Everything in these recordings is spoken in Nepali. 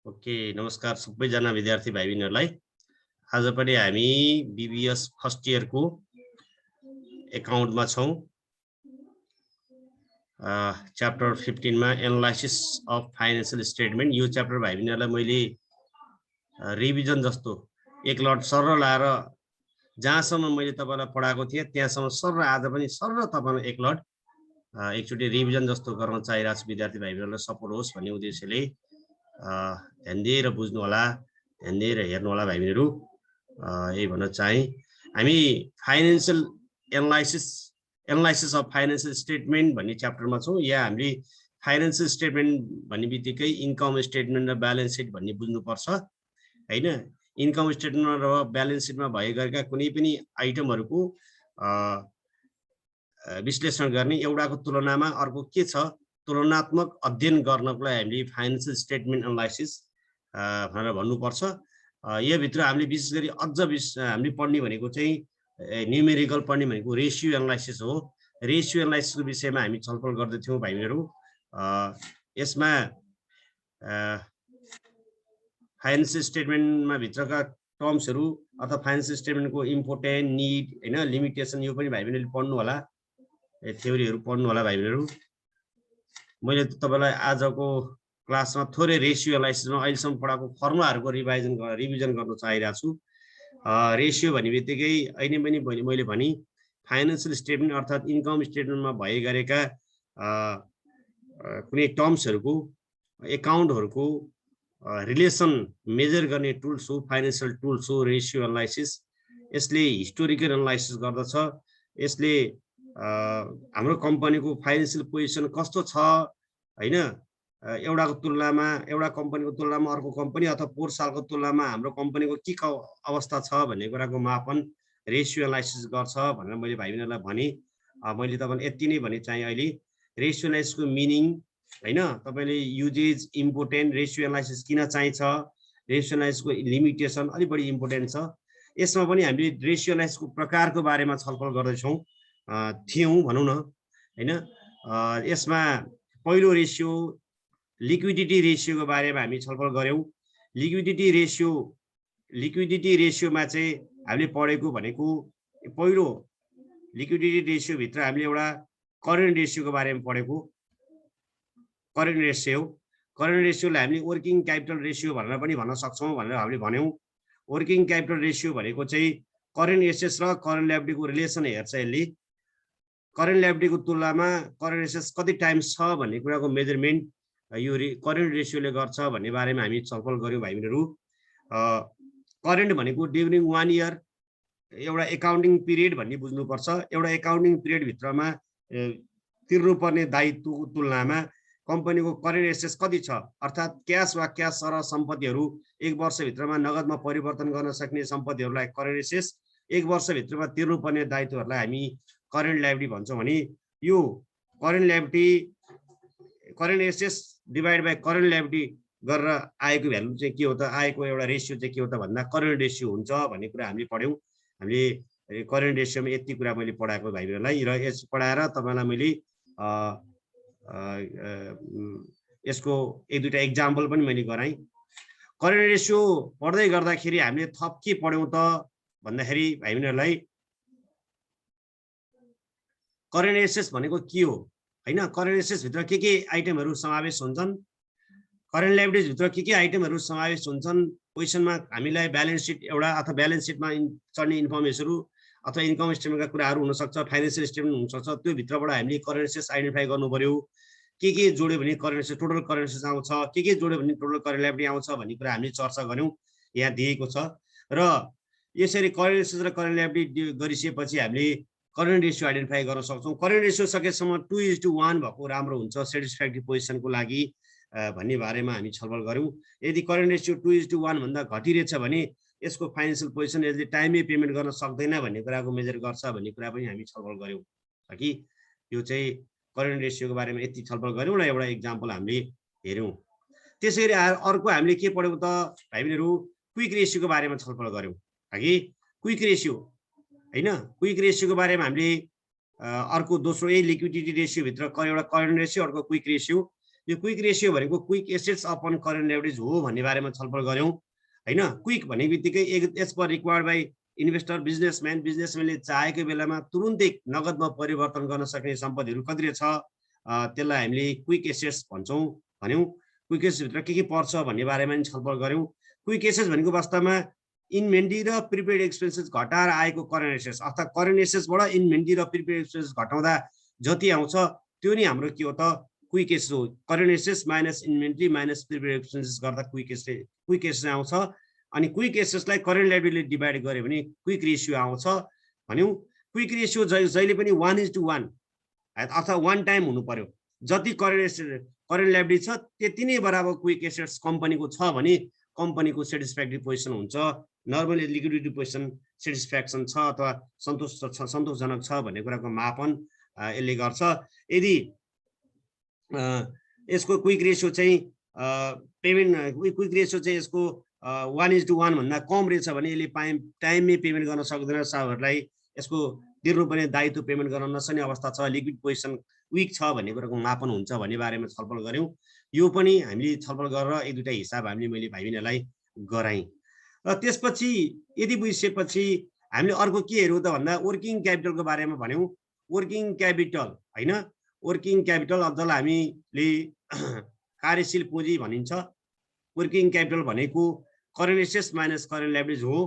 ओके, नमस्कार सबैजना विद्यार्थी भाइ बहिनीहरूलाई। आज पनि हामी बीबीएस फर्स्ट इयरको एकाउन्टमा छौँ। च्याप्टर 15 मा एनालाइसिस अफ फाइनेन्शियल स्टेटमेन्ट। यो च्याप्टर भाइ बहिनीहरूलाई मैले रिभिजन जस्तो एक लट सरर लाएर जहाँसम्म मैले तपाईँलाई पढाएको थिएँ त्यहाँसम्म सरर आज पनि सरर तपाईँलाई एक लट एकचोटि रिभिजन जस्तो गर्न चाहिरहेको छु। विद्यार्थी भाइ बहिनीहरूलाई सपोर्ट होस् भन्ने उद्देश्यले ध्यान दिएर बुझ्नु होला, ध्यान दिएर हेर्नु होला भाइ बहिनीहरू। यही भन्न चाहे हामी financial analysis of financial statement भन्ने च्याप्टरमा छौँ। यहाँ हामीले फाइनेन्शियल स्टेटमेन्ट भन्ने बित्तिकै इन्कम स्टेटमेन्ट र ब्यालेन्स सिट भन्ने बुझ्नुपर्छ हैन। इन्कम स्टेटमेन्ट र ब्यालेन्स सिटमा भए गरेका कुनै पनि आइटमहरूको विश्लेषण गर्ने, एउटाको तुलनामा अर्को के छ तुलनात्मक अध्ययन गर्नको लागि हामीले फाइनेन्शियल स्टेटमेन्ट एनालाइसिस भनेर भन्नुपर्छ। यो भित्र हामीले विशेष गरी अझ हामीले पढ्ने भनेको चाहिँ न्युमेरिकल पढ्ने भनेको रेसियो एनालाइसिस हो। रेसियो एनालाइसिसको विषयमा हामी छलफल गर्दैथ्यौँ भाइ बहिनीहरू। यसमा फाइनेन्शियल स्टेटमेन्टमा भित्रका टर्म्सहरू अथवा फाइनेन्शियल स्टेटमेन्टको इम्पोर्टेन्ट, निड हैन, लिमिटेसन यो पनि भाइ बहिनीले पढ्नु होला, थ्योरीहरू पढ्नु होला भाइ बहिनीहरू। मैले तपाईलाई आजको क्लासमा थोरै रेसियो एनालाइसिसमा अहिलेसम्म पढाएको फर्मुलाहरूको रिभिजन गर्न चाहिरहेको छु। रेसियो भन्ने बित्तिकै अहिले पनि मैले भने फाइनेन्शियल स्टेटमेन्ट अर्थात् इन्कम स्टेटमेन्टमा भए गरेका कुनै टर्म्सहरूको, एकाउन्टहरूको रिलेसन मेजर गर्ने टुल्स हो, फाइनेन्शियल टुल्स हो रेसियो एनालाइसिस। यसले हिस्टोरिकल एनालाइसिस गर्दछ। यसले हाम्रो कम्पनीको फाइनेन्शियल पोजिसन कस्तो छ हैन, एउटा कम्पनीको तुलनामा अर्को कम्पनी अथवा पोहोर सालको तुलनामा हाम्रो कम्पनीको के अवस्था छ भन्ने कुराको मापन रेसियो एनालाइसिस गर्छ भनेर मैले भाइ बहिनीहरूलाई भने। मैले तपाईँलाई यति नै भने चाहिँ अहिले रेसियो एनालाइसिसको मिनिङ हैन, तपाईँले युजेज, इम्पोर्टेन्ट, रेसियो एनालाइसिस किन चाहिन्छ, रेसियो एनालाइसिसको लिमिटेसन अलिक बढी इम्पोर्टेन्ट छ। यसमा पनि हामीले रेसियो एनालाइसिसको प्रकारको बारेमा छलफल गर्दैछौँ थियौँ भनौँ न हैन। यसमा पहिलो रेसियो लिक्विडिटी रेसियोको बारेमा हामी छलफल गऱ्यौँ। लिक्विडिटी रेसियोमा चाहिँ हामीले पढेको भनेको पहिलो लिक्विडिटी रेसियोभित्र हामीले एउटा करेन्ट रेसियोको बारेमा पढेको। करेन्ट रेसियोलाई हामीले वर्किङ क्यापिटल रेसियो भनेर पनि भन्न सक्छौँ भनेर हामीले भन्यौँ। वर्किङ क्यापिटल रेसियो भनेको चाहिँ करेन्ट एसेट्स र करेन्ट लायबिलिटीको रिलेसन हेर्छ। यसले करेन्ट लायबिलिटीको तुलनामा करेन्ट एसेट्स कति टाइम्स छ भन्ने कुराको मेजरमेन्ट यो करेन्ट रेसियोले गर्छ भन्ने बारेमा हामी छलफल गऱ्यौँ भाइ बहिनीहरू। करेन्ट भनेको ड्युरिङ 1 इयर एउटा एकाउन्टिङ पिरियड भन्ने बुझ्नुपर्छ। एउटा एकाउन्टिङ पिरियडभित्रमा तिर्नुपर्ने दायित्वको तुलनामा कम्पनीको करेन्ट एसेट्स कति छ, अर्थात् क्यास वा क्यास सर सम्पत्तिहरू 1 वर्षभित्रमा नगदमा परिवर्तन गर्न सक्ने सम्पत्तिहरूलाई करेन्ट एसेट्स, 1 वर्षभित्रमा तिर्नुपर्ने दायित्वहरूलाई हामी करेन्ट लायबिलिटी भन्छौँ भने यो current assets divide by current liability गरेर आएको भ्यालु चाहिँ के हो त, आएको एउटा रेसियो चाहिँ के हो त भन्दा करेन्ट रेसियो हुन्छ भन्ने कुरा हामीले पढ्यौँ। हामीले करेन्ट रेसियोमा यति कुरा मैले पढाएको भाइ बहिनीहरूलाई र यस पढाएर तपाईँलाई मैले यसको एक दुईवटा इक्जाम्पल पनि मैले गराएँ। करेन्ट रेसियो पढ्दै गर्दाखेरि हामीले थप के पढ्यौँ त भन्दाखेरि भाइ बहिनीहरूलाई करेन्ट एसेट्स भनेको के हो हैन, करेन्ट एसेट्स भित्र के आइटमहरू समावेश हुन्छन्, करेन्ट लायबिलिटिज भित्र के आइटमहरू समावेश हुन्छन्। क्वेसनमा हामीलाई ब्यालेन्स सिट एउटा अथवा ब्यालेन्स सिटमा चढ्ने इन्फर्मेसनहरू अथवा इन्कम स्टेटमेन्टका कुराहरू हुनसक्छ, फाइनेन्शियल स्टेटमेन्ट हुनसक्छ। त्यो भित्रबाट हामीले करेन्ट एसेट्स आइडेन्टिफाई गर्नु पर्यो। के जोड्यो भने current assets, total current assets आउँछ, के जोड्यो भने टोटल करेन्ट लायबिलिटी आउँछ भन्ने कुरा हामीले चर्चा गऱ्यौँ, यहाँ दिएको छ। र यसरी करेन्ट एसेट्स र करेन्ट लायबिलिटी गरिसकेपछि हामीले करेन्ट रेसियो आइडेन्टिफाई गर्न सक्छौँ। करेन्ट रेसियो सकेसम्म 2:1 भएको राम्रो हुन्छ सेटिस्फ्याक्ट्री पोजिसनको लागि भन्ने बारेमा हामी छलफल गऱ्यौँ। यदि करेन्ट रेसियो 2:1 भन्दा घटिरहेछ भने यसको फाइनेन्शियल पोजिसन यसले टाइममै पेमेन्ट गर्न सक्दैन भन्ने कुराको मेजर गर्छ भन्ने कुरा पनि हामी छलफल गऱ्यौँ कि यो चाहिँ करेन्ट रेसियोको बारेमा यति छलफल गऱ्यौँ र एउटा इक्जाम्पल हामीले हेऱ्यौँ। त्यसरी अर्को हामीले के पढ्यौँ त भाइ बहिनीहरू, क्विक रेसियोको बारेमा छलफल गऱ्यौँ कि क्विक रेसियो हैन। क्विक रेसियोको बारेमा हामीले अर्को दोस्रो लिक्विडिटी रेसियो भित्र एउटा करेन्ट रेसियो, अर्को क्विक रेसियो। यो क्विक रेसियो भनेको quick assets upon current liabilities हो भन्ने बारेमा छलफल गऱ्यौँ हैन। क्विक भन्ने बित्तिकै as per required by investor बिजनेसम्यानले चाहेको बेलामा तुरुन्तै नगदमा परिवर्तन गर्न सक्ने सम्पत्तिहरू कति छ, त्यसलाई हामीले क्विक एसेट्स भन्छौँ भन्यौँ। क्विक एसेट्सभित्र के पर्छ भन्ने बारेमा पनि छलफल गऱ्यौँ। क्विक एसेट्स भनेको वास्तवमा इन्भेन्ट्री र प्रिपेड एक्सपेन्सेस घटाएर आएको करेन्ट एसेट्स, अर्थात् करेन्ट एसेट्सबाट इन्भेन्ट्री र प्रिपेड एक्सपेन्सेस घटाउँदा जति आउँछ त्यो नै हाम्रो के हो त क्विक एसेट्स हो। Current assets minus inventory minus prepaid expenses गर्दा क्विक एसेट्स आउँछ। अनि क्विक एसेट्सलाई करेन्ट लायबिलिटीले डिभाइड गर्यो भने क्विक रेसियो आउँछ भन्यौँ। क्विक रेसियो जहिले पनि 1:1 अर्थात् 1 टाइम हुनु पर्यो। जति करेन्ट लायबिलिटी छ त्यति नै बराबर क्विक एसेट्स कम्पनीको छ भने कम्पनीको सेटिस्फ्याक्ट्री पोजिसन हुन्छ। नर्मली लिक्विडिटी पोजिसन सेटिस्फ्याक्सन छ अथवा सन्तोषजनक छ भन्ने कुराको मापन यसले गर्छ। यदि यसको क्विक रेसियो चाहिँ क्विक रेसियो चाहिँ यसको 1:1 भन्दा कम रहेछ भने यसले टाइममै पेमेन्ट गर्न सक्दैन, साहबहरूलाई यसको तिर्नुपर्ने दायित्व पेमेन्ट गर्न नसक्ने अवस्था छ, लिक्विड पोजिसन विक छ भन्ने कुराको मापन हुन्छ भन्ने बारेमा छलफल गऱ्यौँ। यो पनि हामीले छलफल गरेर एक दुईवटा हिसाब हामीले मैले भाइबिनलाई गराएँ। र त्यसपछि यदि बुझिसकेपछि हामीले अर्को के हेऱ्यौँ त भन्दा वर्किङ क्यापिटलको बारेमा भन्यौँ। वर्किङ क्यापिटल हैन, वर्किङ क्यापिटल जसलाई हामीले कार्यशील पुँजी भनिन्छ। वर्किङ क्यापिटल भनेको current assets minus current liabilities हो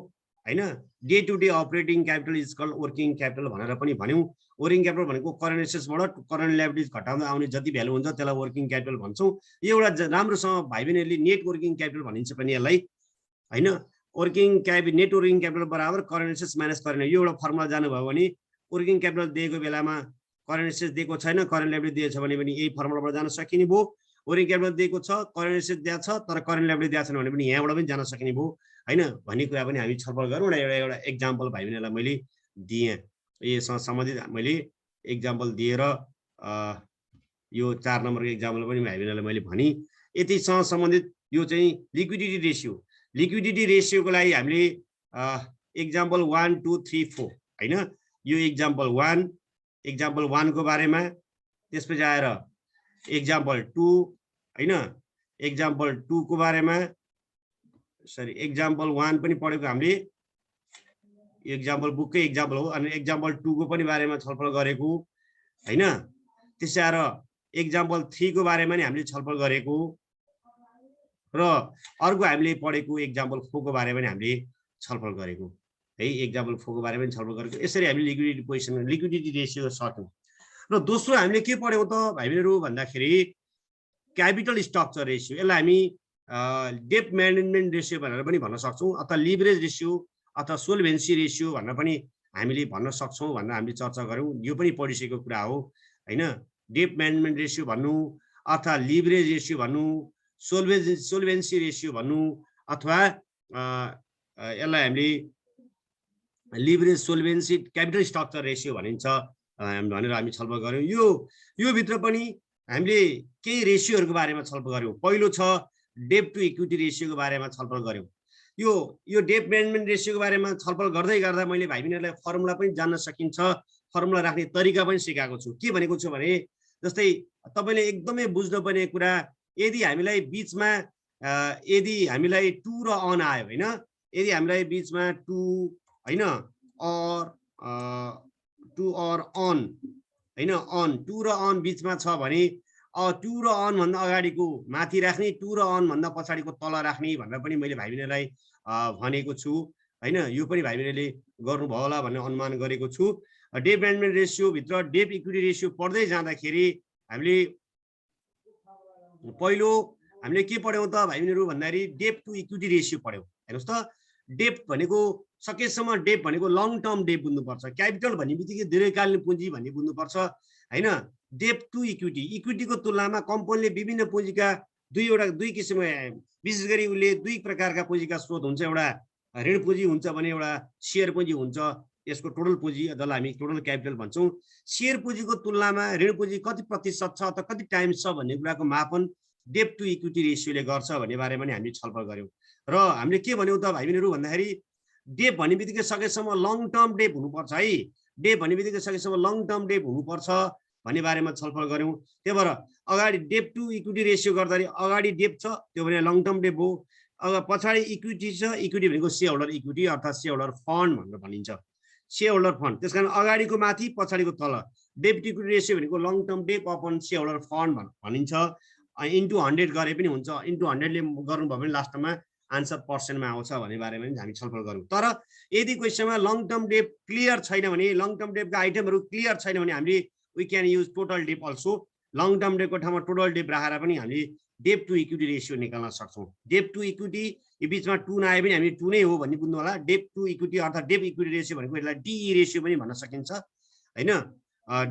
हैन। Day to day operating capital is called working capital भनेर पनि भन्यौँ। वर्किङ क्यापिटल भनेको करेन्ट एसेट्सबाट करेन्ट लायबिलिटीज घटाउँदा आउने जति भ्यालु हुन्छ त्यसलाई वर्किङ क्यापिटल भन्छौँ। यो एउटा राम्रोसँग भाइबेनहरूले नेट वर्किङ क्यापिटल भनिन्छ पनि यसलाई हैन। नेट वर्किङ क्यापिटल बराबर करेन्ट एसेट्स माइनस करेन्ट, यो एउटा फर्मुला जानुभयो भने वर्किङ क्यापिटल दिएको बेलामा करेन्ट एसेट्स दिएको छैन, करेन्ट लायबिलिटी दिएको छ भने पनि यही फर्मुलाबाट जान सकिने भयो। वर्किङ क्यापिटल दिएको छ, करेन्ट एसेट्स दिएको छ तर करेन्ट लायबिलिटी दिएको छैन भने पनि यहाँबाट पनि जान सकिने भयो हैन भन्ने कुरा पनि हामी छलफल गरौँ। एउटा एक्जाम्पल भाइबेनलाई मैले दिएँ, यससँग सम्बन्धित मैले एक्जाम्पल दिएर यो 4 नम्बरको एक्जाम्पल पनि भाइबेनलाई मैले भने। यतिसँग सम्बन्धित यो चाहिँ लिक्विडिटी रेसियो। लिक्विडिटी रेसियोको लागि हामीले एक्जाम्पल 1 2 3 4 हैन। यो एक्जाम्पल 1 को बारेमा, त्यसपछि आएर एक्जाम्पल 2 हैन, एक्जाम्पल 2 को बारेमा एक्जाम्पल 1 पनि पढेको हामीले, एक्जाम्पल बुककै एक्जाम्पल हो। अनि एक्जाम्पल 2 को पनि बारेमा छलफल गरेको हैन। त्यसै आएर एक्जाम्पल 3 को बारेमा नि हामीले छलफल गरेको र अर्को हामीले पढेको एक्जाम्पल 4 को बारेमा नि हामीले छलफल गरेको है। एक्जाम्पल 4 को बारेमा पनि छलफल गरेको। यसरी हामीले लिक्विडिटी पोजिसन लिक्विडिटी रेसियो सक्यौँ। र दोस्रो हामीले के पढ्यौँ त भाइबेनहरु भन्दाखेरि क्यापिटल स्ट्रक्चर रेसियो। यसलाई हामी डेट म्यानेजमेन्ट रेसियो भनेर पनि भन्न सक्छौँ अथवा लिभरेज रेसियो अथवा सोल्भेन्सी रेसियो भनेर पनि हामीले भन्न सक्छौँ भनेर हामीले चर्चा गऱ्यौँ। यो पनि पढिसकेको कुरा हो हैन। डेट म्यानेजमेन्ट रेसियो भन्नु अथवा लिभरेज रेसियो भन्नु, सोल्भेन्सी रेसियो भन्नु अथवा यसलाई हामीले लिभरेज सोल्भेन्सी क्यापिटल स्ट्रक्चर रेसियो भनिन्छ भनेर हामी छलफल गऱ्यौँ। यो भित्र पनि हामीले केही रेसियोहरूको बारेमा छलफल गऱ्यौँ। पहिलो छ डेट टु इक्विटी रेसियोको बारेमा छलफल गऱ्यौँ। यो डेट म्यानेजमेन्ट रेसियोको बारेमा छलफल गर्दै गर्दा मैले भाइबिनहरुलाई फर्मुला पनि जान्न सकिन्छ, फर्मुला राख्ने तरिका पनि सिकाएको छु। के भनेको छु भने जस्तै तपाईले एकदमै बुझ्नुपर्ने कुरा, यदि हामीलाई बीचमा यदि हामीलाई टु र अन आयो हैन, यदि हामीलाई बीचमा टु हैन टु अर अन हैन, अन टु र अन बीचमा छ भने टु र अन भन्दा अगाडिको माथि राख्ने, टु र अन भन्दा पछाडिको तल राख्ने भनेर पनि मैले भाइबिनहरुलाई भनेको छु हैन। यो पनि भाइबिनहरुले गर्नुभयो होला भन्ने अनुमान गरेको छु। डेट म्यानेजमेन्ट रेसियो भित्र डेट इक्विटी रेसियो पढ्दै जाँदाखेरि हामीले पहिलो हामीले के पढ्यौं त भाइबिनहरु भन्दाखेरि डेट टु इक्विटी रेसियो पढ्यौं। हेर्नुस् त, डेट भनेको सकेसम्म डेट भनेको लङ टर्म डेट बुझ्नुपर्छ। क्यापिटल भन्ने बित्तिकै दीर्घकालीन पुँजी भन्ने बुझ्नुपर्छ हैन। डेट टु इक्विटी, इक्विटीको तुलनामा कम्पनीले विभिन्न पुँजीका दुई किसिमको, विशेष गरी उसले दुई प्रकारका पुँजीका स्रोत हुन्छ। एउटा ऋण पुँजी हुन्छ भने एउटा शेयर पुँजी हुन्छ। यसको टोटल पुँजी जसलाई हामी टोटल क्यापिटल भन्छौँ। शेयर पुँजीको तुलनामा ऋण पुँजी कति प्रतिशत छ अथवा कति टाइम्स छ भन्ने कुराको मापन डेट टु इक्विटी रेसियोले गर्छ भन्ने बारेमा पनि हामीले छलफल गऱ्यौँ। र हामीले के भन्यौँ त भाइबिनहरु भन्दाखेरि डेट भन्ने बित्तिकै सकेसम्म लङ टर्म डेट हुनुपर्छ है। डेट भन्ने बित्तिकै सकेसम्म लङ टर्म डेट हुनुपर्छ भन्ने बारेमा छलफल गऱ्यौँ। त्यही भएर अगाडि डेप टु इक्विटी रेसियो गर्दाखेरि अगाडि डेप छ त्यो भने लङ टर्म डेप हो, पछाडि इक्विटी छ, इक्विटी भनेको सेयर होल्डर इक्विटी अर्थात् सेयर होल्डर फन्ड भनेर भनिन्छ, सेयर होल्डर फन्ड। त्यस कारण अगाडिको माथि पछाडिको तल डेप टु इक्विटी रेसियो भनेको लङ टर्म डेप अपन सेयर होल्डर फन्ड भनिन्छ। इन्टु 100 गरे पनि हुन्छ, इन्टु 100ले गर्नुभयो भने लास्टमा आन्सर पर्सेन्टमा आउँछ भन्ने बारेमा पनि हामी छलफल गरौँ। तर यदि क्वेसनमा लङ टर्म डेप क्लियर छैन भने, लङ टर्म डेपका आइटमहरू क्लियर छैन भने हामीले वी क्यान युज टोटल डेप अल्सो। लङ टर्म डेपको ठाउँमा टोटल डेप राखेर पनि हामीले डेप टु इक्विटी रेसियो निकाल्न सक्छौँ। डेप टु इक्विटी यो बिचमा 2 नआए पनि हामी 2 नै हो भन्ने बुझ्नु होला। डेप टु इक्विटी अर्थात् डेप इक्विटी रेसियो भनेको यसलाई डिई रेसियो पनि भन्न सकिन्छ हैन।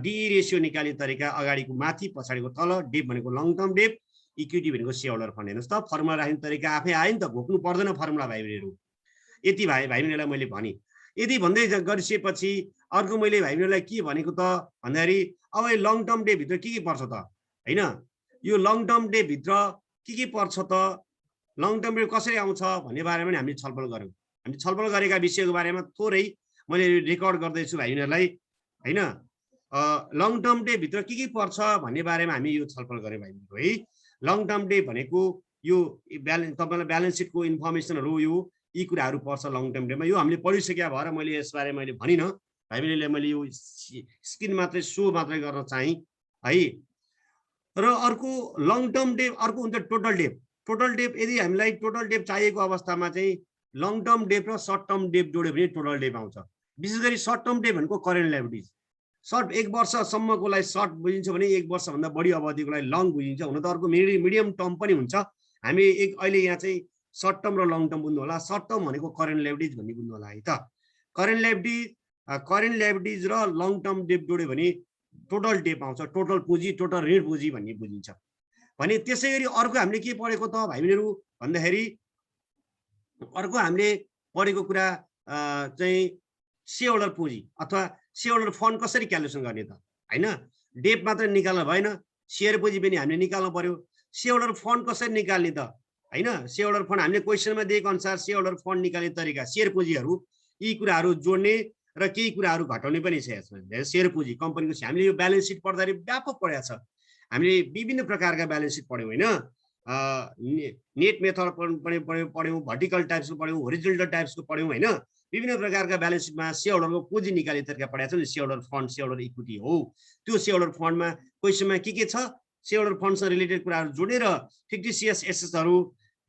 डिई रेसियो निकाल्ने तरिका अगाडिको माथि पछाडिको तल, डेप भनेको लङ टर्म डेप, इक्विटी भनेको सेयर होल्डर फन्ड। हेर्नुहोस् त फर्मुला राख्ने तरिका आफै आयो नि त, घोक्नु पर्दैन फर्मुला भाइ बहिनीहरू। यति भाइ बहिनीलाई मैले भने। यदि भन्दै गरिसकेपछि अर्को मैले भाइ बहिनीलाई के भनेको त भन्दाखेरि अब यो लङ टर्म डेप भित्र के पर्छ त हैन, यो लङ टर्म डेप भित्र के पर्छ त, लङ टर्म डेप कसरी आउँछ भन्ने बारेमा पनि हामीले छलफल गऱ्यौँ। हामीले छलफल गरेका विषयको बारेमा थोरै मैले रेकर्ड गर्दैछु भाइ बहिनीहरूलाई हैन। लङ टर्म डेप भित्र के पर्छ भन्ने बारेमा हामी यो छलफल गऱ्यौँ भाइ बहिनीहरू है। लङ टर्म डेप भनेको यो तपाईँलाई ब्यालेन्स सिटको इन्फर्मेसनहरू यो यी कुराहरू पर्छ लङ टर्म डेपमा। यो हामीले पढिसकेका भएर मैले यसबारे मैले भनिनँ भाइ बहिनीले, मैले यो स्क्रिन मात्रै सो मात्रै गर्न चाहेँ है। र अर्को लङ टर्म डेप अर्को हुन्छ टोटल डेप। टोटल डेप यदि हामीलाई टोटल डेप चाहिएको अवस्थामा चाहिँ लङ टर्म डेप र सर्ट टर्म डेप जोड्यो भने टोटल डेप आउँछ। विशेष गरी सर्ट टर्म डेप भनेको करेन्ट लायबिलिटिज। सर्ट 1 वर्षसम्मको लागि सर्ट बुझिन्छ भने 1 वर्षभन्दा बढी अवधिको लागि लङ बुझिन्छ। हुन त अर्को मिडियम टर्म पनि हुन्छ। हामी अहिले यहाँ चाहिँ सर्ट टर्म र लङ टर्म बुझ्नु होला। सर्ट टर्म भनेको करेन्ट लायबिलिटिज भन्ने बुझ्नु होला है त। करेन्ट लायबिलिटिज र लङ टर्म डेप जोड्यो भने टोटल डेप आउँछ, टोटल पुँजी, टोटल ऋण पुँजी भन्ने बुझिन्छ भने। त्यसै गरी अर्को हामीले के पढेको त भाइ बहिनीहरू भन्दाखेरि अर्को हामीले पढेको कुरा चाहिँ सेयर होल्डर पुँजी अथवा सेयर होल्डर फन्ड कसरी क्यालकुलेसन गर्ने त हैन। डेप मात्र निकाल्न भएन, सेयर पुँजी पनि हामीले निकाल्नु पर्यो। सेयर होल्डर फन्ड कसरी निकाल्ने त हैन। सेयर होल्डर फन्ड हामीले क्वेसनमा दिएको अनुसार सेयर होल्डर फन्ड निकाल्ने तरिका, सेयर पुँजीहरू यी कुराहरू जोड्ने र केही कुराहरू घटाउने पनि छ यसमा। सेयर पुँजी कम्पनीको हामीले यो ब्यालेन्स सिट पढ्दाखेरि व्यापक पढेको छ। हामीले विभिन्न प्रकारका ब्यालेन्स सिट पढ्यौँ हैन। नेट मेथड पढ्यौँ, भर्टिकल टाइप्सको पढ्यौँ, होरिजोन्टल टाइप्सको पढ्यौँ हैन। विभिन्न प्रकारका ब्यालेन्स सिटमा सेयर होल्डरको पुँजी निकाल्ने तरिका पढाएको छ नि। Share holder fund, shareholder equity हो। त्यो सेयर होल्डर फन्डमा क्वेसनमा के छ, सेयर होल्डर फन्डसँग रिलेटेड कुराहरू जोडेर फिक्टिसियस एसेट्सहरू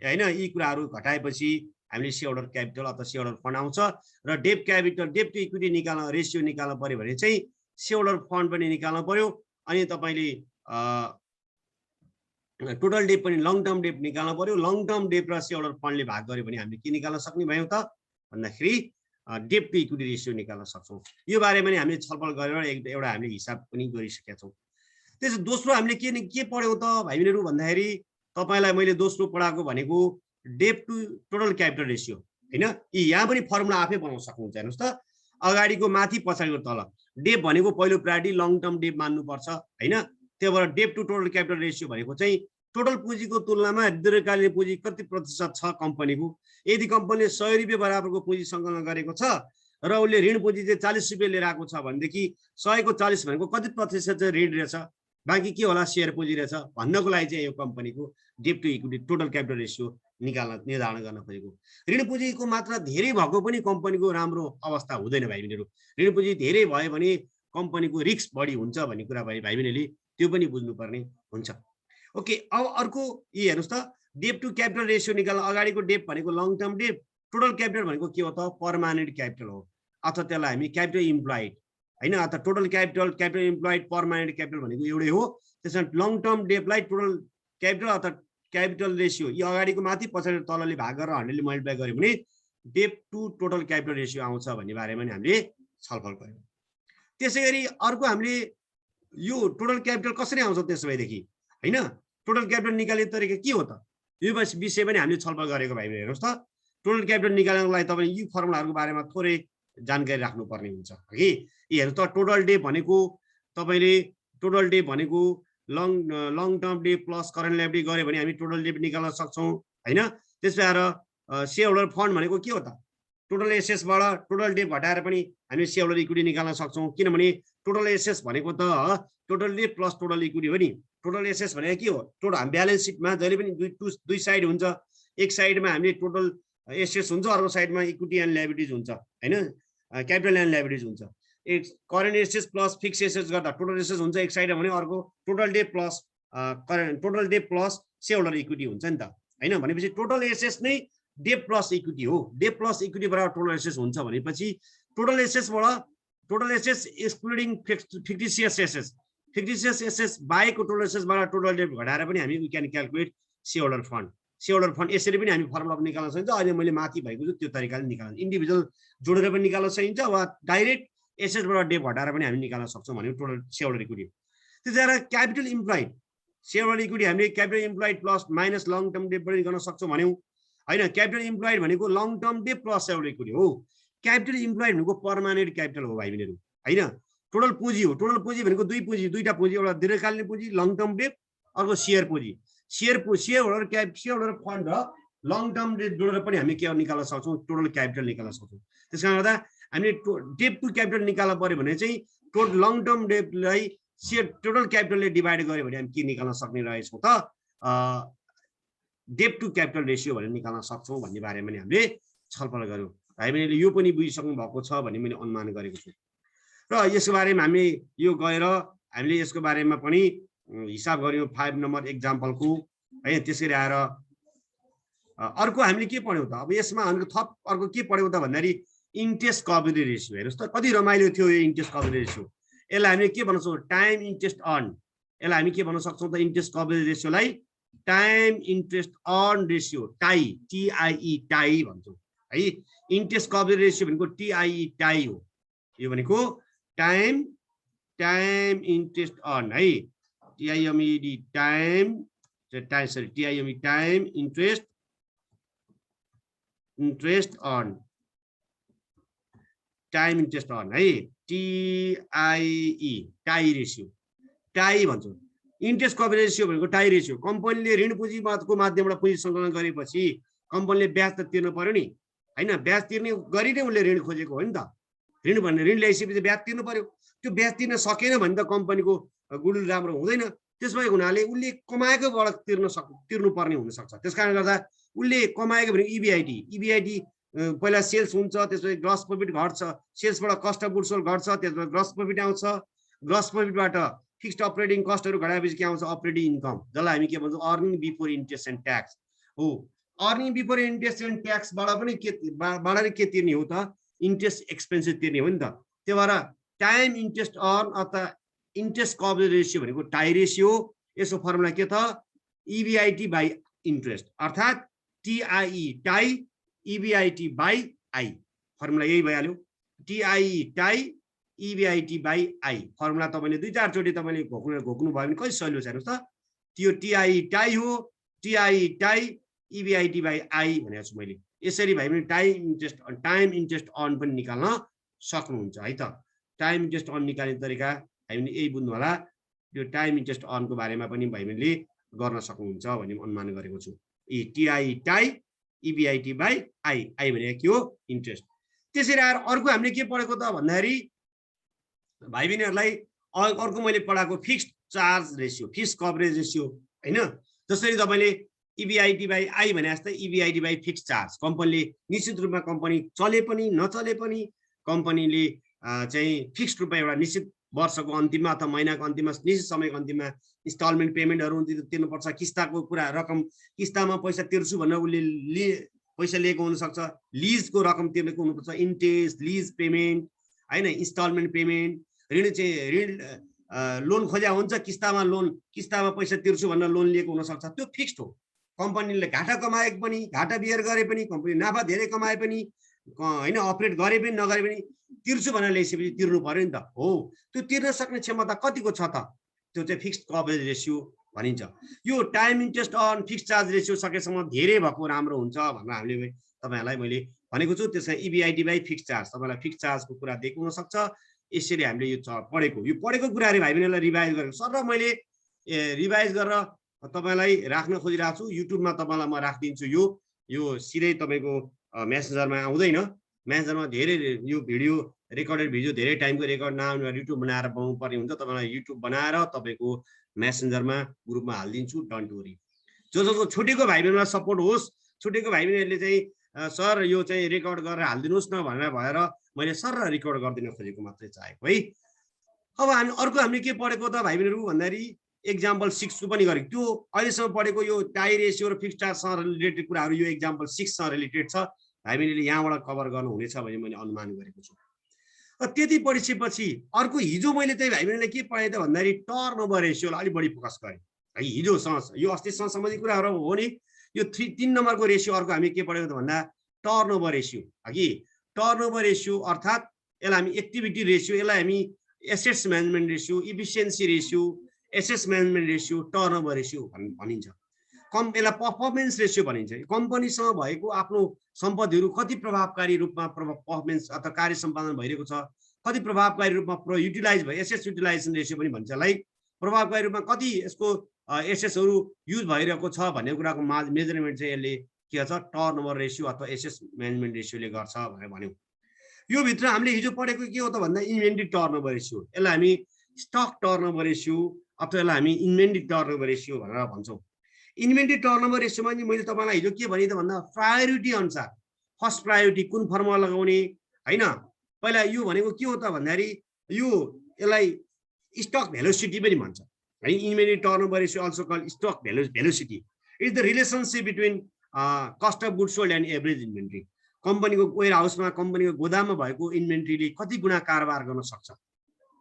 हैन यी कुराहरू घटाएपछि हामीले सेयर होल्डर क्यापिटल अथवा सेयर होल्डर फन्ड आउँछ। र डेप क्यापिटल, डेप टु इक्विटी निकाल्न रेसियो निकाल्न पर्यो भने चाहिँ सेयर होल्डर फन्ड पनि निकाल्न पर्यो। अनि तपाईँले टोटल डेप पनि लङ टर्म डेप निकाल्न पर्यो। लङ टर्म डेप र सेयर होल्डर फन्डले भाग गर्यो भने हामीले के निकाल्न सक्ने भयौँ त भन्दाखेरि डेप टु इक्विटी रेसियो निकाल्न सक्छौँ। यो बारेमा पनि हामीले छलफल गरेर एउटा हामीले हिसाब पनि गरिसकेका छौँ। त्यसो दोस्रो हामीले के पढ्यौँ त भाइ बहिनीहरू भन्दाखेरि तपाईँलाई मैले दोस्रो पढाएको भनेको डेप टु टोटल क्यापिटल रेसियो हैन। यहाँ पनि फर्मुला आफै बनाउन सक्नुहुन्छ। हेर्नुहोस् त अगाडिको माथि पछाडिको तल, डेप भनेको पहिलो प्रायोरिटी लङ टर्म डेप मान्नुपर्छ हैन। त्यही भएर डेप टु टोटल क्यापिटल रेसियो भनेको चाहिँ टोटल पुँजीको तुलनामा दीर्घकालीन पुँजी कति प्रतिशत छ कम्पनीको। यदि कम्पनीले 100 रुपियाँ बराबरको पुँजी सङ्कलन गरेको छ र उसले ऋण पुँजी चाहिँ 40 रुपियाँ लिएर आएको छ भनेदेखि 100 को 40 भनेको कति प्रतिशत चाहिँ ऋण रहेछ, बाँकी के होला सेयर पुँजी रहेछ भन्नको लागि चाहिँ यो कम्पनीको debt to equity total capital ratio निर्धारण गर्न खोजेको। ऋण पुँजीको मात्रा धेरै भएको पनि कम्पनीको राम्रो अवस्था हुँदैन भाइ बहिनीहरू। ऋण पुँजी धेरै भयो भने कम्पनीको रिस्क बढी हुन्छ भन्ने कुरा भाइ बहिनीले त्यो पनि बुझ्नुपर्ने हुन्छ। ओके, अब अर्को यी हेर्नुहोस् त डेप टु क्यापिटल रेसियो निकाल्न अगाडिको डेप भनेको लङ टर्म डेप, टोटल क्यापिटल भनेको के हो त पर्मानेन्ट क्यापिटल हो अथवा त्यसलाई हामी क्यापिटल इम्प्लोइड हैन। अथवा total capital employed permanent capital भनेको एउटै हो। त्यसमा लङ टर्म डेपलाई टोटल क्यापिटल अथवा क्यापिटल रेसियो यो अगाडिको माथि पछाडि तलले भाग गरेर 100ले मल्टिप्लाई गर्यो भने डेप टु टोटल क्यापिटल रेसियो आउँछ भन्ने बारेमा नि हामीले छलफल गर्यौँ। त्यसै गरी अर्को हामीले यो टोटल क्यापिटल कसरी आउँछ त्यसो भएदेखि हैन, टोटल क्यापिटल निकाल्ने तरिका के हो त यो विषय पनि हामीले छलफल गरेको भाइ हेर्नुहोस् त। टोटल क्यापिटल निकाल्नको लागि तपाईँ यी फर्मुलाहरूको बारेमा थोरै जानकारी राख्नुपर्ने हुन्छ कि। हेर्नु त टोटल डेप भनेको तपाईँले टोटल डेप भनेको long term debt plus current liability गऱ्यो भने हामी टोटल डेप निकाल्न सक्छौँ हैन। त्यस भएर सेयर होल्डर फन्ड भनेको के हो त टोटल एसेट्सबाट टोटल डेप घटाएर पनि हामी सेयर होल्डर इक्विटी निकाल्न सक्छौँ। किनभने टोटल एसेट्स भनेको त total debt plus total equity हो नि। टोटल एसेट्स भनेको के हो? टोटल हामी ब्यालेन्स सिटमा जहिले पनि दुई साइड हुन्छ। एक साइडमा हामीले टोटल एसेट्स हुन्छ, अर्को साइडमा इक्विटी एन्ड लायबिलिटिज हुन्छ हैन, क्यापिटल एन्ड लायबिलिटिज हुन्छ। एक current assets plus fixed assets गर्दा टोटल एसेट्स हुन्छ एक साइडमा भने, अर्को total debt plus total debt plus shareholder equity हुन्छ नि त हैन। भनेपछि टोटल एसेट्स नै डेट प्लस इक्विटी हो। डेट प्लस इक्विटी बराबर टोटल एसेट्स हुन्छ भनेपछि total assets excluding fictitious assets, fictitious assets बाहेकको टोटल एसेट्सबाट टोटल डेट घटाएर पनि हामी we can calculate shareholder fund. Shareholder fund यसरी पनि हामी फर्मुला निकाल्न सकिन्छ। अहिले मैले माथि भएको छु त्यो तरिकाले निकाल्न, इन्डिभिजुअल जोडेर पनि निकाल्न सकिन्छ वा डाइरेक्ट एसेट्सबाट डेट घटाएर पनि हामी निकाल्न सक्छौँ भने टोटल सेयर होल्डर इक्विटी। त्यसैले capital employed shareholder equity हामीले capital employed plus minus long term debt पनि गर्न सक्छौँ भन्यौँ हैन। क्यापिटल इम्प्लोइड भनेको long term debt plus shareholder equity हो। क्यापिटल इम्प्लोइड भनेको पर्मानेन्ट क्यापिटल हो भाइ बहिनीहरू हैन। टोटल पुँजी हो। टोटल पुँजी भनेको दुईटा पुँजी, एउटा दीर्घकालीन पुँजी लङ टर्म डेट, अर्को सेयर पुँजी। सेयर होल्डर फन्ड र लङ टर्म डेट जोडेर पनि हामी के निकाल्न सक्छौँ? टोटल क्यापिटल निकाल्न सक्छौँ। त्यसकारण गर्दा हामीले डेट टु क्यापिटल निकाल्न पर्यो भने चाहिँ टोटल लङ टर्म डेटलाई सेयर टोटल क्यापिटलले डिभाइड गर्यो भने हामी के निकाल्न सक्ने रहेछौँ त? डेट टु क्यापिटल रेसियो भनेर निकाल्न सक्छौँ भन्ने बारेमा पनि हामीले छलफल गऱ्यौँ। भाइ बहिनीले यो पनि बुझिसक्नु भएको छ भन्ने मैले अनुमान गरेको छु। र यसको बारेमा हामीले यो गएर हामीले यसको बारेमा पनि हिसाब गऱ्यौँ 5 नम्बर एक्जाम्पलको है। त्यसरी आएर अर्को हामीले के पढ्यौँ त? अब यसमा हामीले थप अर्को के पढ्यौँ त भन्दाखेरि इन्ट्रेस्ट कभरेज रेसियो। हेर्नुहोस् त कति रमाइलो थियो यो इन्ट्रेस्ट कभरेज रेसियो। यसलाई हामीले के भन्न सक्छौँ? Time interest earn. यसलाई हामी के भन्न सक्छौँ त? इन्ट्रेस्ट कभरेज रेसियोलाई time interest earn ratio, tie, TIE tie भन्छौँ है। इन्ट्रेस्ट कभरेज रेसियो भनेको TIE टाई हो। यो भनेको टाइम इन्ट्रेस्ट अर्न है। TIMED time interest earn, time interest earn है। TIE टाई रेसियो, टाई भन्छौँ। इन्ट्रेस्ट कभरेज रेसियो भनेको टाई रेसियो। कम्पनीले ऋण पुँजीको माध्यमबाट पुँजी सङ्कलन गरेपछि कम्पनीले ब्याज त तिर्नु पर्यो नि हैन। ब्याज तिर्ने गरी नै उसले ऋण खोजेको हो नि त। ऋण ल्याइसकेपछि ब्याज तिर्नु पर्यो। त्यो ब्याज तिर्न सकेन भने त कम्पनीको गुडविल राम्रो हुँदैन। त्यसै हुनाले उसले कमाएकोबाट तिर्नु पर्ने हुनसक्छ। त्यस कारण गर्दा उसले कमाएको भनेको EBIT पहिला सेल्स हुन्छ, त्यसपछि ग्रस प्रफिट घट्छ, सेल्सबाट कस्ट अफ गुड्स सोल्ड घट्छ, त्यसबाट ग्रस प्रफिट आउँछ, ग्रस प्रफिटबाट फिक्स्ड अपरेटिङ कस्टहरू घटाएपछि के आउँछ? अपरेटिङ इन्कम, जसलाई हामी के भन्छौँ? Earning before interest and tax हो। अर्निङ बिफोर इन्ट्रेस्ट एन्ड ट्याक्सबाट पनि के तिर्ने हो त? इन्ट्रेस्ट एक्सपेन्सेस तिर्ने हो नि त। त्यही भएर टाइम इन्ट्रेस्ट अर्न अथवा इन्ट्रेस्ट कभरेज रेसियो भनेको टाई रेसियो। यसको फर्मुला के त? EBIT बाई इन्ट्रेस्ट, अर्थात् TIE tie EBIT by I। Formula यही भइहाल्यो। TIE tie EBIT by I। Formula तपाईँले 2-4 चोटि तपाईँले घोक्नु भयो भने कति सजिलो छ हेर्नुहोस् त। त्यो TIE टाई हो, TIE tie EBIT by I भनेको छु मैले। यसरी भयो भने टाइम इन्ट्रेस्ट अर्न पनि निकाल्न सक्नुहुन्छ है त। टाइम इन्ट्रेस्ट अर्न निकाल्ने तरिका हामीले यही बुझ्नु होला। यो टाइम इन्ट्रेस्ट अर्नको बारेमा पनि भाइहरूले गर्न सक्नुहुन्छ भन्ने अनुमान गरेको छु। TIE tie EBIT by I भनेको के हो? इन्ट्रेस्ट। त्यसरी आएर अर्को हामीले के पढेको त भन्दाखेरि भाइ बहिनीहरूलाई अर्को मैले पढाएको fixed charge ratio, fixed coverage ratio हैन। जसरी तपाईँले EBIT बाई I भने जस्तै EBIT बाई फिक्स्ड चार्ज। कम्पनीले निश्चित रूपमा कम्पनी चले पनि नचले पनि कम्पनीले चाहिँ फिक्स्ड रूपमा एउटा निश्चित वर्षको अन्तिममा अथवा महिनाको अन्तिममा निश्चित समयको अन्तिममा इन्स्टलमेन्ट पेमेन्टहरू तिर्नुपर्छ। किस्ताको पुरा रकम किस्तामा पैसा तिर्छु भनेर उसले पैसा लिएको हुनसक्छ। लिजको रकम तिर्नेको हुनुपर्छ, इन्ट्रेस्ट, लिज पेमेन्ट हैन, इन्स्टलमेन्ट पेमेन्ट। ऋण लोन खोज्या हुन्छ, किस्तामा पैसा तिर्छु भनेर लोन लिएको हुनसक्छ। त्यो फिक्स्ड हो। कम्पनीले घाटा कमाए पनि, घाटा बियर गरे पनि, कम्पनी नाफा धेरै कमाए पनि हैन, अपरेट गरे पनि नगरे पनि तिर्छु भनेर ल्याइसकेपछि तिर्नु पर्यो नि त हो। त्यो तिर्न सक्ने क्षमता कतिको छ त? त्यो चाहिँ फिक्स्ड कभरेज रेसियो भनिन्छ। यो time interest earn fixed charge ratio सकेसम्म धेरै भएको राम्रो हुन्छ भनेर हामीले तपाईँहरूलाई मैले भनेको छु। त्यसमा EBIT बाई फिक्स्ड चार्ज, तपाईँलाई फिक्स्ड चार्जको कुरा दिएको हुनसक्छ। यसरी हामीले यो पढेको कुराहरू भाइ बहिनीलाई रिभाइज गरेको सर र मैले रिभाइज गरेर तपाईँलाई राख्न खोजिरहेको छु। युट्युबमा तपाईँलाई म राखिदिन्छु। यो सिधै तपाईँको मेसेन्जरमा आउँदैन, म्यानेजरमा धेरै यो भिडियो रेकर्डेड भिडियो धेरै टाइमको रेकर्ड नआउने युट्युब बनाएर बनाउनु पर्ने हुन्छ। तपाईँलाई युट्युब बनाएर तपाईँको मेसेन्जरमा ग्रुपमा हालिदिन्छु, डोन्ट वरी। जो छुटेको भाइ बहिनीलाई सपोर्ट होस्, छुटेको भाइ बहिनीहरूले चाहिँ सर यो चाहिँ रेकर्ड गरेर हालिदिनुहोस् न भनेर भएर मैले सर रेकर्ड गरिदिन खोजेको मात्रै चाहेको है। अब हामी अर्को हामीले के पढेको त भाइ बहिनीहरू भन्दाखेरि एक्जाम्पल 6 पनि गरेको, त्यो अहिलेसम्म पढेको यो टाई रेसियो र फिक्स्ड चार्जसँग रिलेटेड कुराहरू यो एक्जाम्पल 6 सँग रिलेटेड छ। भाइ बहिनीले यहाँबाट कभर गर्नुहुनेछ भन्ने मैले अनुमान गरेको छु। त्यति पढिसकेपछि अर्को हिजो मैले चाहिँ भाइ बहिनीले के पढाएँ त भन्दाखेरि टर्नओभर रेसियोलाई अलिक बढी फोकस गरेँ है। हिजोसँग यो अस्तिसँग सम्बन्धित कुराहरू हो नि। यो 3 नम्बरको रेसियो अर्को हामी के पढेको त भन्दा टर्नओभर रेसियो अघि। टर्नओभर रेसियो अर्थात् यसलाई हामी एक्टिभिटी रेसियो, यसलाई हामी assets management ratio, efficiency ratio, assets management ratio, turnover ratio भनिन्छ। यसलाई पर्फर्मेन्स रेसियो भनिन्छ। कम्पनीसँग भएको आफ्नो सम्पत्तिहरू कति प्रभावकारी रूपमा पर्फर्मेन्स अथवा कार्य सम्पादन भइरहेको छ, कति प्रभावकारी रूपमा युटिलाइज भयो, एसेट्स युटिलाइजेसन रेसियो पनि भन्छ यसलाई। प्रभावकारी रूपमा कति यसको एसेट्सहरू युज भइरहेको छ भन्ने कुराको मेजरमेन्ट चाहिँ यसले के गर्छ, टर्नओभर रेसियो अथवा एसेट्स म्यानेजमेन्ट रेसियोले गर्छ भनेर भन्यौँ। यो भित्र हामीले हिजो पढेको के हो त भन्दा इन्भेन्ट्री टर्नओभर रेसियो, यसलाई हामी स्टक टर्नओभर रेसियो अथवा यसलाई हामी इन्भेन्ट्री टर्नओभर रेसियो भनेर भन्छौँ। इन्भेन्ट्री टर्नओभर रेसियोमा मैले तपाईँलाई हिजो के भनेँ त भन्दा प्रायोरिटी अनुसार फर्स्ट प्रायोरिटी कुन फर्ममा लगाउने होइन। पहिला यो भनेको के हो त भन्दाखेरि यो यसलाई स्टक भेलोसिटी पनि भन्छ है। Inventory turnover ratio also called stock velocity is the relationship between cost of goods sold and average inventory. कम्पनीको वेयर हाउसमा, कम्पनीको गोदाममा भएको इन्भेन्ट्रीले कति गुणा कारोबार गर्न सक्छ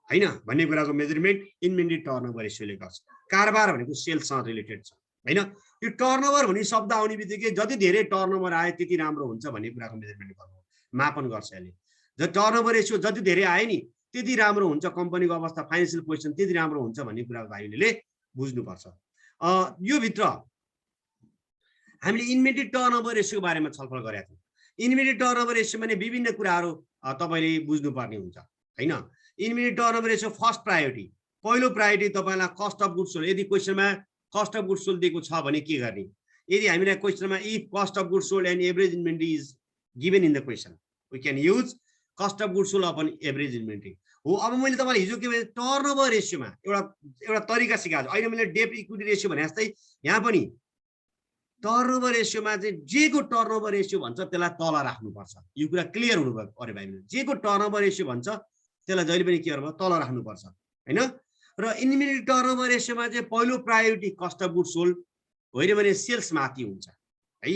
होइन भन्ने कुराको मेजरमेन्ट इन्भेन्ट्री टर्नओभर रेसियोले गर्छ। कारोबार भनेको सेल्ससँग रिलेटेड छ होइन। यो टर्नओभर भन्ने शब्द आउने बित्तिकै जति धेरै टर्नओभर आयो त्यति राम्रो हुन्छ भन्ने कुराको मेजरमेन्ट गर्नु, मापन गर्छ यसले। जब टर्नओभर रेसियो जति धेरै आयो नि त्यति राम्रो हुन्छ, कम्पनीको अवस्था फाइनेन्सियल पोजिसन त्यति राम्रो हुन्छ भन्ने कुराको भाइले बुझ्नुपर्छ। यो भित्र हामीले इन्भेन्ट्री टर्नओभर रेसियोको बारेमा छलफल गरेका थियौँ। इन्भेन्ट्री टर्नओभर रेसियो भने विभिन्न कुराहरू तपाईँले बुझ्नुपर्ने हुन्छ होइन। Inventory turnover ratio first priority, पहिलो प्रायोरिटी तपाईँलाई कस्ट अफ गुड्स सोल्ड। यदि क्वेसनमा कस्ट अफ गुड्स सोल्ड दिएको छ भने के गर्ने, यदि हामीलाई क्वेसनमा if cost of goods sold and average inventory is given in the question we can use cost of goods sold upon average inventory हो। अब मैले तपाईँलाई हिजो के भने टर्नओभर रेसियोमा एउटा तरिका सिकाएको छु। अहिले मैले डेट इक्विटी रेसियो भने जस्तै यहाँ पनि टर्नओभर रेसियोमा चाहिँ जेको टर्नओभर रेसियो भन्छ त्यसलाई तल राख्नुपर्छ। यो कुरा क्लियर हुनुभयो अरे भाइ, जेको टर्नओभर रेसियो भन्छ त्यसलाई जहिले पनि के गर्नु तल राख्नुपर्छ होइन। र इन्भेन्ट्री टर्नओभर रेसियोमा चाहिँ पहिलो priority cost of goods sold होइन भने सेल्स माथि हुन्छ है।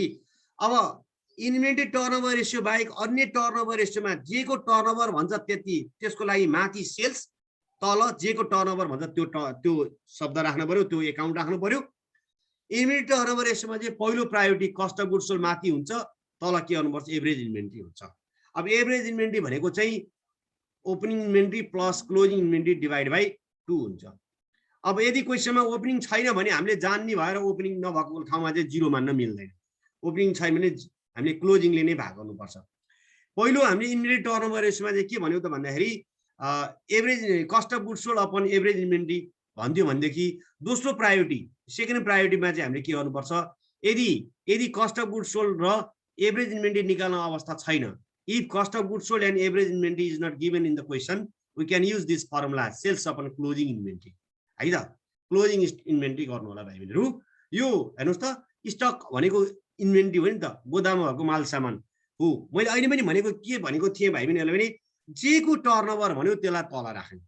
अब इन्भेन्ट्री टर्नओभर रेसियो बाहेक अन्य टर्नओभर रेसियोमा जेको टर्नओभर भन्छ त्यति, त्यसको लागि माथि सेल्स, तल जेको टर्नओभर भन्छ त्यो शब्द राख्नु पर्यो, त्यो एकाउन्ट राख्नु पर्यो। इन्भेन्ट्री टर्नओभर रेसियोमा चाहिँ पहिलो priority cost of goods sold माथि हुन्छ, तल के गर्नुपर्छ एभरेज इन्भेन्ट्री हुन्छ। अब एभरेज इन्भेन्ट्री भनेको चाहिँ opening inventory plus closing inventory divide by 2 हुन्छ। अब यदि क्वेसनमा ओपनिङ छैन भने हामीले जान्ने भएर ओपनिङ नभएको ठाउँमा चाहिँ 0 मान्न मिल्दैन। ओपनिङ छैन भने हामीले क्लोजिङले नै भाग गर्नुपर्छ। पहिलो हामीले इन्भेन्ट्री टर्नओभर रेसियोमा चाहिँ के भन्यो त भन्दाखेरि average cost of goods sold upon average inventory भन्थ्यो भनेदेखि दोस्रो प्रायोरिटी सेकेन्ड प्रायोरिटीमा चाहिँ हामीले के गर्नुपर्छ, यदि कस्ट अफ गुड्स सोल्ड र एभरेज इन्भेन्ट्री निकाल्न अवस्था छैन, if cost of goods sold and average inventory is not given in the question we can use this formula sales upon closing inventory है त। क्लोजिङ इन्भेन्ट्री गर्नु होला भाइ बहिनीहरू। यो हेर्नुहोस् त स्टक भनेको इन्भेन्ट्री हो नि त, गोदाममा भएको माल सामान हो। मैले अहिले पनि भनेको के भनेको थिएँ भाइ बहिनीहरूलाई भने जेको टर्नओभर भन्यो त्यसलाई तल राख्ने,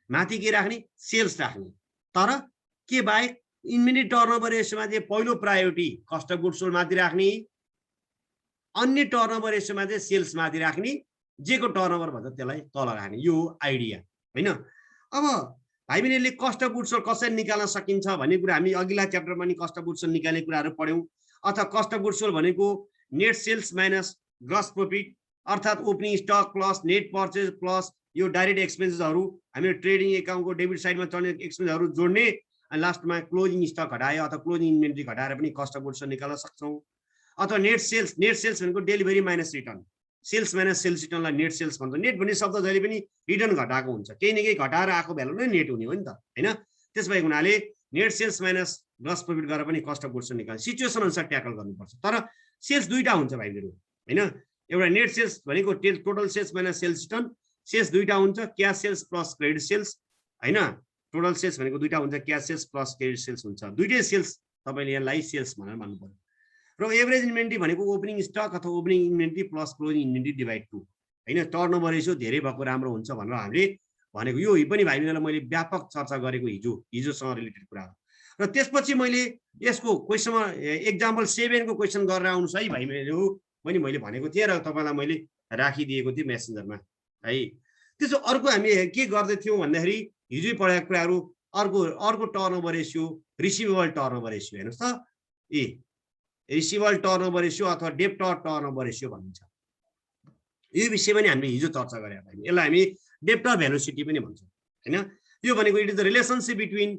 माथि के राख्ने सेल्स राख्ने। तर के बाहेक इन्भेन्ट्री टर्नओभर रेसियोमा चाहिँ पहिलो priority cost of goods sold माथि राख्ने, अन्य टर्नओभर रेसियोमा चाहिँ सेल्स माथि राख्ने, जेको टर्नओभर भन्छ त्यसलाई तल राख्ने। यो आइडिया होइन। अब भाइ बहिनीले कस्ट अफ गुड्स सोल्ड कसरी निकाल्न सकिन्छ भन्ने कुरा हामी अघिल्ला च्याप्टरमा नि कस्ट अफ गुड्स सोल्ड निकाल्ने कुराहरू पढ्यौँ। अथवा कस्ट अफ गुड्स सोल्ड भनेको net sales minus gross profit अर्थात् opening stock plus net purchase plus यो डाइरेक्ट एक्सपेन्सेसहरू हामीले ट्रेडिङ एकाउन्टको डेबिट साइडमा चल्ने एक्सपेन्सहरू जोड्ने, अनि लास्टमा क्लोजिङ स्टक घटायो अथवा क्लोजिङ इन्भेन्ट्री घटाएर पनि कस्ट अफ गुड्स सोल्ड निकाल्न सक्छौँ। अथवा नेट सेल्स भनेको delivery minus return, sales minus sales रिटर्नलाई नेट सेल्स भन्छ। नेट भन्ने शब्द जहिले पनि रिटर्न घटाएको हुन्छ, केही न केही घटाएर आएको भ्यालु नै नेट हुने हो नि त होइन। त्यस भएको हुनाले net sales minus gross profit गरेर पनि कस्ट अफ गुड्स निकाल्ने सिचुएसन अनुसार ट्याकल गर्नुपर्छ। तर सेल्स दुईटा हुन्छ भाइहरु हैन, एउटा नेट सेल्स भनेको total sales minus sales return, sales दुईटा हुन्छ, cash sales plus credit sales हैन। टोटल सेल्स भनेको दुईटा हुन्छ, cash sales plus credit sales हुन्छ। दुईटै सेल्स तपाईले यसलाई सेल्स भनेर मान्नु पर्यो। र एभरेज इन्भेन्ट्री भनेको ओपनिङ स्टक अथवा opening inventory plus closing inventory divide 2 हैन। टर्नओभर रेशियो धेरै भएको राम्रो हुन्छ भनेर हामीले भनेको, यो पनि भाइ बहिनीलाई मैले व्यापक चर्चा गरेको हिजोसँग रिलेटेड कुरा हो। र त्यसपछि मैले यसको क्वेसनमा एक्जाम्पल 7 को क्वेसन गरेर आउनुस् है भाइ बहिनीहरु पनि मैले भनेको थिएँ र तपाईलाई मैले राखिदिएको थिएँ मेसेन्जरमा है। त्यसो अर्को हामी के गर्दै थियौं भन्दाखेरि हिजो पढाएको कुराहरु अर्को turnover ratio, receivable turnover ratio हेर्नुस् त, रिसिभेबल टर्नओभर रेशियो अथवा डेब्टर टर्नओभर रेशियो भनिन्छ। यो विषय पनि हामीले हिजो चर्चा गरे भाइ, यसलाई हामी डेब्टर भेलोसिटी पनि भन्छौं हैन। यो भनेको it is the relationship between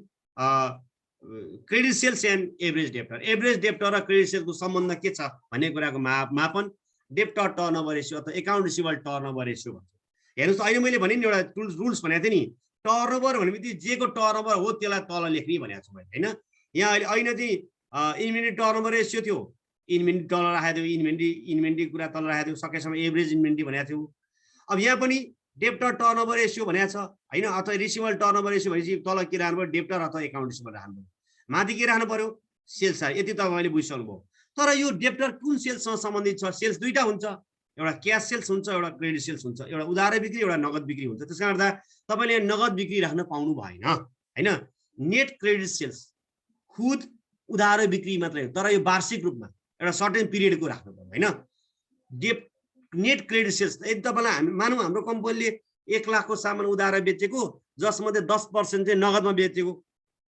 credit sales and average debtor. Average debtor र क्रेडिट सेल्सको सम्बन्ध के छ भन्ने कुराको मापन डेब्टर टर्नओभर रेशियो अथवा अकाउन्ट रिसिभेबल टर्नओभर रेशियो भन्छ। हेर्नुस् अहिले मैले भने नि एउटा रुल्स भनेको थिएँ नि, टर्नओभर भनेपछि जेको टर्नओभर हो त्यसलाई तल लेख्ने भनेको छु हैन। यहाँ अहिले चाहिँ इन्भेन्ट्री टर्नओभर रेशियो थियो, इन्भेन्ट्री तल राखेको थियो, इन्भेन्ट्री कुरा तल राखेको थियो, सकेसम्म एभरेज इन्भेन्ट्री भनेको थियो। अब यहाँ पनि डेब्टर टर्नओभर रेशियो भनेको छ हैन, अथवा रिसिभेबल टर्नओभर रेशियो भनेपछि तल के राख्नु पर्यो, डेब्टर अथवा अकाउन्ट रिसिभेबल राख्नु पर्यो, माथि के राख्नु पर्यो, सेल्स। यति तपाईले बुझिसक्नु भयो। तर यो डेब्टर कुन सेल्ससँग सम्बन्धित छ? सेल्स दुईटा हुन्छ, एउटा क्याश सेल्स हुन्छ, एउटा क्रेडिट सेल्स हुन्छ, एउटा उधार बिक्री, एउटा नगद बिक्री हुन्छ। त्यसकारण गर्दा तपाईले नगद बिक्री राख्न पाउनु भएन हैन। नेट क्रेडिट सेल्स खुद उधार बिक्री मात्रै हो, तर यो वार्षिक रूपमा एउटा सर्टेन पिरियडको राख्नु पर्यो हैन। नेट क्रेडिट सेल्स यदि तपाईलाई हामी मानौँ हाम्रो कम्पनीले 1 लाख को सामान उधार बेचेको, जसमध्ये 10% चाहिँ नगदमा बेचेको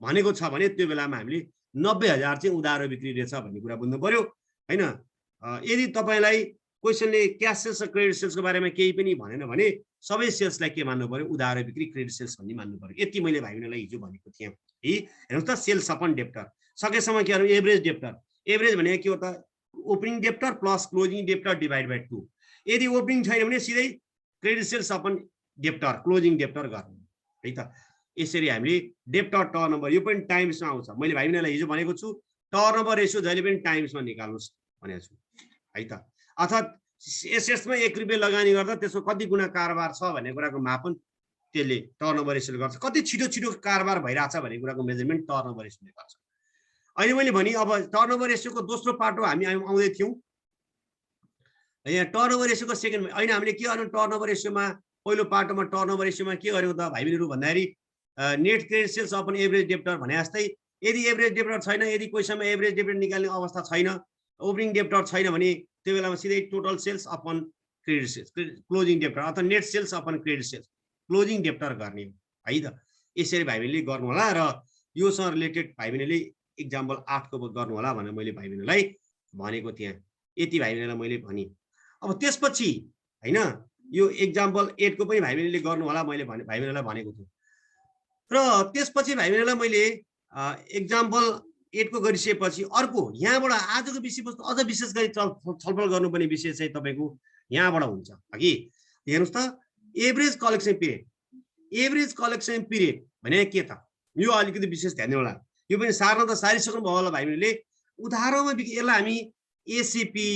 भनेको छ भने त्यो बेलामा हामीले 90,000 चाहिँ उधार बिक्री रहेछ भन्ने कुरा बुझ्नु पर्यो हैन। यदि तपाईलाई क्वेशनले क्याश सेल्स र क्रेडिट सेल्सको बारेमा केही पनि भनेन भने सबै सेल्सलाई के मान्नु पर्यो, उधार बिक्री क्रेडिट सेल्स भन्ने मान्नु पर्यो। यति मैले भाइ बहिनीलाई हिजो भनेको थिएँ है। हेर्नुस् त, सेल्स अपन डेब्टर सकेसम्म के गर्नु, एभरेज डेब्टर। एभरेज भनेको के हो त, opening debtor plus closing debtor divide by 2। यदि ओपनिङ छैन भने सिधै credit sales upon debtor closing debtor गर्नु है त। यसरी हामीले डेब्टर टर्नओभर, यो पनि टाइम्समा आउँछ। मैले भाइ बहिनीलाई हिजो भनेको छु टर्नओभर रेशियो जहिले पनि टाइम्समा निकाल्नुस् भनेको छु है त। अर्थात् एसेट्समा 1 रुपैयाँ लगानी गर्दा त्यसको कति गुणा कारोबार छ भन्ने कुराको मापन त्यसले टर्नओभर रेशियोले गर्छ। कति छिटो छिटो कारोबार भइरहेछ भन्ने कुराको मेजरमेन्ट टर्नओभर रेशियोले गर्छ। अहिले मैले भने अब टर्नओभर रेशियोको दोस्रो पाटो हामी आउँदै थियौँ। यहाँ टर्नओभर रेशियोको सेकेन्ड होइन हामीले के गर्नु, टर्नओभर रेशियोमा पहिलो पाटोमा टर्नओभर रेशियोमा के गर्यो त भाइ बहिनीहरु भन्दाखेरि net credit sales upon average debtor भने जस्तै, यदि एभरेज डेब्टर छैन, यदि कोहीसँग एभरेज डेब्टर निकाल्ने अवस्था छैन, ओपनिङ डेब्टर छैन भने त्यो बेलामा सिधै total sales upon credit sales, closing debtor अथवा net sales upon credit sales, closing debtor गर्ने है त। यसरी भाइ बहिनीले गर्नु होला र योसँग रिलेटेड भाइ बहिनीले एक्जाम्पल 8 को गर्नु होला भनेर मैले भाइ बहिनीलाई भनेको थिएँ। यति भाइ बहिनीलाई मैले भने। अब त्यसपछि हैन यो एक्जाम्पल 8 को पनि भाइ बहिनीले गर्नु होला मैले भाइ बहिनीलाई भनेको थिएँ। र त्यसपछि भाइ बहिनीलाई मैले एक्जाम्पल 8 को गरिसकेपछि अर्को यहाँबाट आजको विषयवस्तु अझ विशेष गरी छलफल गर्नुपर्ने विषय चाहिँ तपाईको यहाँबाट हुन्छ अघि। हेर्नुस् त, average collection period. Average collection period भने के त, यो अलिकति विशेष ध्यान दिनु होला। यो पनि सार्न त सारिसक्नु भयो होला भाइ बहिनीले। उधारोमा यसलाई हामी एसीपी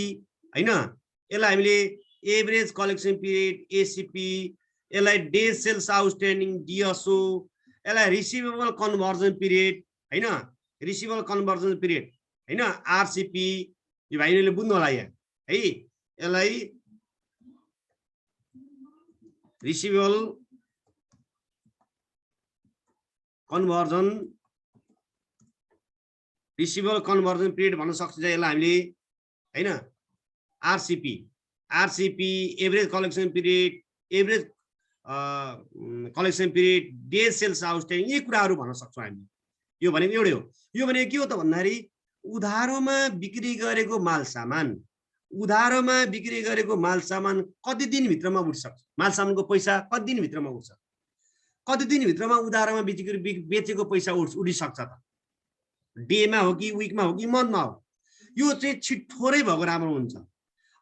हैन, यसलाई हामीले एभरेज कलेक्सन पिरियड एसीपी, यसलाई डे सेल्स आउटस्ट्यान्डिङ डीएसओ, यसलाई रिसिभेबल कन्भर्जन पिरियड हैन, रिसिभेबल कन्भर्जन पिरियड हैन आरसीपी, यो भाइले बुझ्नु होला यहाँ है। यसलाई रिसिभेबल कन्भर्जन पिरियड भन्न सक्छ यसलाई हामीले हैन। RCP, RCP average collection period, average collection period, day sales outstanding, यी कुराहरू भन्न सक्छौँ हामी। यो भनेको एउटै हो। यो भनेको के हो त भन्दाखेरि उधारोमा बिक्री गरेको माल सामान, उधारोमा बिक्री गरेको माल सामान कति दिनभित्रमा उठ्छ, माल सामानको पैसा कति दिनभित्रमा उठ्छ, कति दिनभित्रमा उधारोमा बेचेको पैसा उठिसक्छ त, डेमा हो कि विकमा हो कि मन्थमा हो। यो चाहिँ थोरै भएको राम्रो हुन्छ।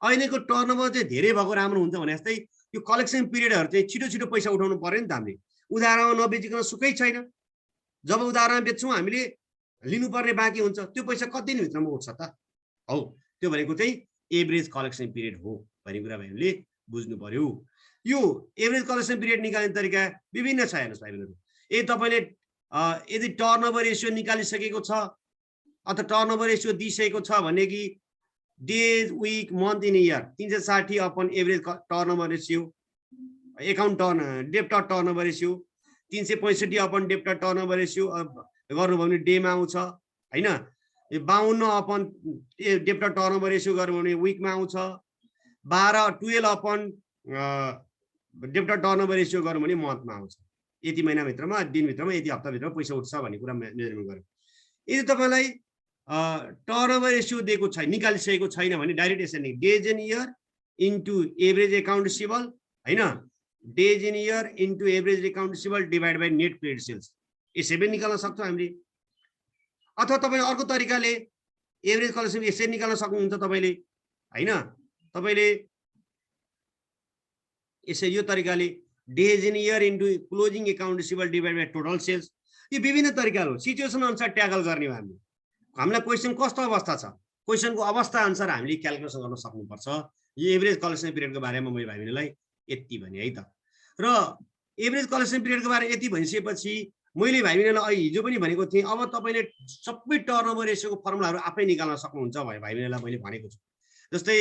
अहिलेको टर्नओभर चाहिँ धेरै भएको राम्रो हुन्छ भने जस्तै यो कलेक्सन पिरियडहरु चाहिँ छिटो छिटो पैसा उठाउनु पर्यो नि त हामीले। उधारोमा नबेचिकन सुकै छैन, जब उधारोमा बेच्छौँ हामीले लिनुपर्ने बाँकी हुन्छ, त्यो पैसा कति दिनभित्रमा उठ्छ त? हो, त्यो भनेको चाहिँ एभरेज कलेक्सन पिरियड हो भन्ने कुरा भाइहरूले बुझ्नु पर्यो। यो एभरेज कलेक्सन पिरियड निकाल्ने तरिका विभिन्न छ। हेर्नुहोस् भाइहरू, तपाईँले यदि टर्नओभर रेसियो निकालिसकेको छ अथवा टर्नओभर रेसियो दिइसकेको छ भने कि days week month in year 360 upon average turnover ratio account debtor turnover ratio 365 upon debtor turnover ratio गर्नुभयो भने डेमा आउँछ हैन। 52 अपन डेप्टर टर्नओभर रेसियो गर्नुभयो भने विकमा आउँछ। 12 अपन डेप्टर टर्नओभर रेसियो गर्नु भने मन्थमा आउँछ। यति महिनाभित्रमा दिनभित्रमा यति हप्ताभित्रमा पैसा उठ्छ भन्ने कुरा मेजरमेन्ट गर्यो। यदि तपाईलाई टर्नओभर रेसियो दिएको छैन, निकालिसकेको छैन भने डाइरेक्ट यसरी days in year into average account receivable हैन, days in year into average account receivable divide by net credit sales, यसरी पनि निकाल्न सक्छौँ हामीले। अथवा तपाईले अर्को तरिकाले एभरेज कलेक्सन यसरी निकाल्न सक्नुहुन्छ तपाईले हैन। तपाईले यसरी यो तरिकाले days in year into closing account receivable divide by total sales, यो विभिन्न तरिकाहरू सिचुएसन अनुसार ट्याकल गर्ने हो। हामीलाई क्वेसन कस्तो अवस्था छ, क्वेसनको अवस्था अनुसार हामीले क्यालकुलेसन गर्न सक्नुपर्छ। यो एभरेज कलेक्सन पिरियडको बारेमा मैले भाइहरूलाई यति भने है त। र एभरेज कलेक्सन पिरियडको बारे यति भनिसकेपछि मैले भाइबहिनीलाई हिजो पनि भनेको थिएँ, अब तपाईँले सबै टर्नओभर रेसियोको फर्मुलाहरू आफै निकाल्न सक्नुहुन्छ भाइबहिनीलाई मैले भनेको छु। जस्तै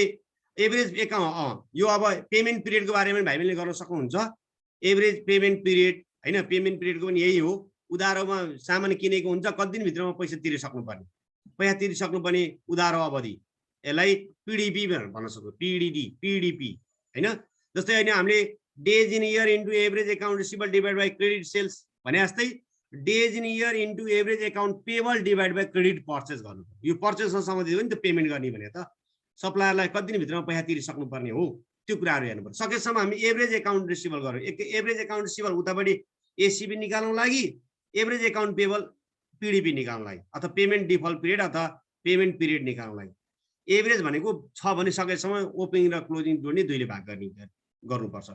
एभरेज एकाउन्ट यो अब पेमेन्ट पिरियडको बारेमा भाइबहिनीले गर्न सक्नुहुन्छ। एभरेज पेमेन्ट पिरियड हैन, पेमेन्ट पिरियडको पनि यही हो। उधारोमा सामान किनेको हुन्छ, कति दिनभित्रमा पैसा तिरिसक्नुपर्ने, पैसा तिरिसक्नुपर्ने उधारो अवधि, यसलाई पिडिपी भन्न सक्छौँ, पिडिपी हैन। जस्तै होइन हामीले days in year into average account receivable divide by credit sales भने जस्तै days in year into average account payable divide by credit purchase गर्नु। यो पर्चेससँग सम्बन्धित हो नि त पेमेन्ट गर्ने भने त सप्लायरलाई कति दिनभित्रमा पैसा तिरिसक्नुपर्ने हो, त्यो कुराहरू हेर्नु पर्छ। सकेसम्म हामी एभरेज एकाउन्ट रिसिभल गरौँ। एभरेज एकाउन्ट रिसिभल उतापट्टि एसिबी निकाल्नु लागि, एभरेज एकाउन्ट पेबल पिडिपी निकाल्नु लागि, अथवा पेमेन्ट डिफल्ट पिरियड अथवा पेमेन्ट पिरियड निकाल्नु लागि। एभरेज भनेको छ भने सकेसम्म ओपनिङ र क्लोजिङ जोड्ने दुईले भाग गर्नुपर्छ।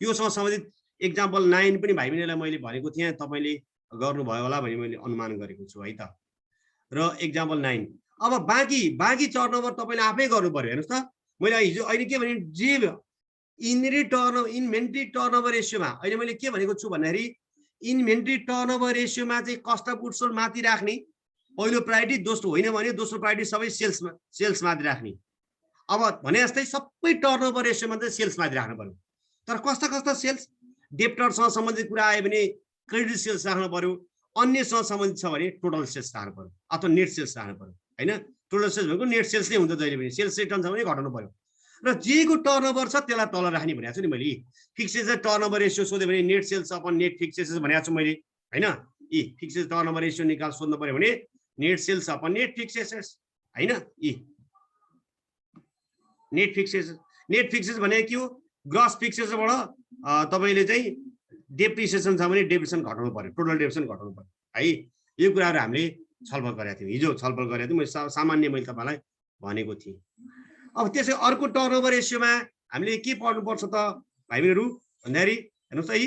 योसँग सम्बन्धित एक्जाम्पल 9 पनि भाइबहिनीलाई मैले भनेको थिएँ, तपाईँले गर्नुभयो होला भन्ने मैले अनुमान गरेको छु है त। र एक्जाम्पल 9 अब बाँकी टर्नओभर तपाईँले आफै गर्नु पर्यो। हेर्नुहोस् त, मैले हिजो अहिले के भने जे इन्भेन्ट्री टर्नओभर रेसियोमा अहिले मैले के भनेको छु भन्दाखेरि इन्भेन्ट्री टर्नओभर रेसियोमा चाहिँ कस्ट अफ गुड्स सोल्ड माथि राख्ने पहिलो प्रायोरिटी, दोस्रो होइन भने दोस्रो प्रायोरिटी सबै सेल्स माथि राख्ने। अब भने जस्तै सबै टर्नओभर रेसियोमा चाहिँ सेल्स माथि राख्नु पर्यो। तर कस्ता सेल्स, डेप्टरसँग सम्बन्धित कुरा आयो भने क्रेडिट सेल्स राख्नु पर्यो, अन्यसँग सम्बन्धित छ भने टोटल सेल्स राख्नु पर्यो अथवा नेट सेल्स राख्नु पर्यो हैन। टोटल सेल्स भनेको नेट सेल्स नै हुन्छ जहिले पनि, सेल्स रिटर्न छ भने घटाउनु पर्यो। र जेको टर्नओभर छ त्यसलाई तल राख्ने भनेको छु नि मैले। फिक्सेड टर्नओभर रेसियो सोध्यो भने net sales upon net fixed भनेको छु मैले हैन। फिक्सेड टर्नओभर रेसियो निकाल सोध्नु पर्यो भने net sales upon net fixed हैन। नेट फिक्सेड भनेको के हो, ग्रस फिक्सेडबाट तपाईले चाहिँ डेप्रिसिएसन छ भने डेप्रिसिएसन घटाउनु पर्यो, टोटल डेप्रिसिएसन घटाउनु पर्यो है। यो कुराहरू हामीले छलफल गरेका थियौँ, हिजो छलफल गरेका थियौँ। मैले सामान्य मैले तपाईँलाई भनेको थिएँ। अब त्यसै अर्को टर्नओभर रेसियोमा हामीले के पढ्नुपर्छ त भाइबहिनीहरू भन्दाखेरि हेर्नुहोस् है,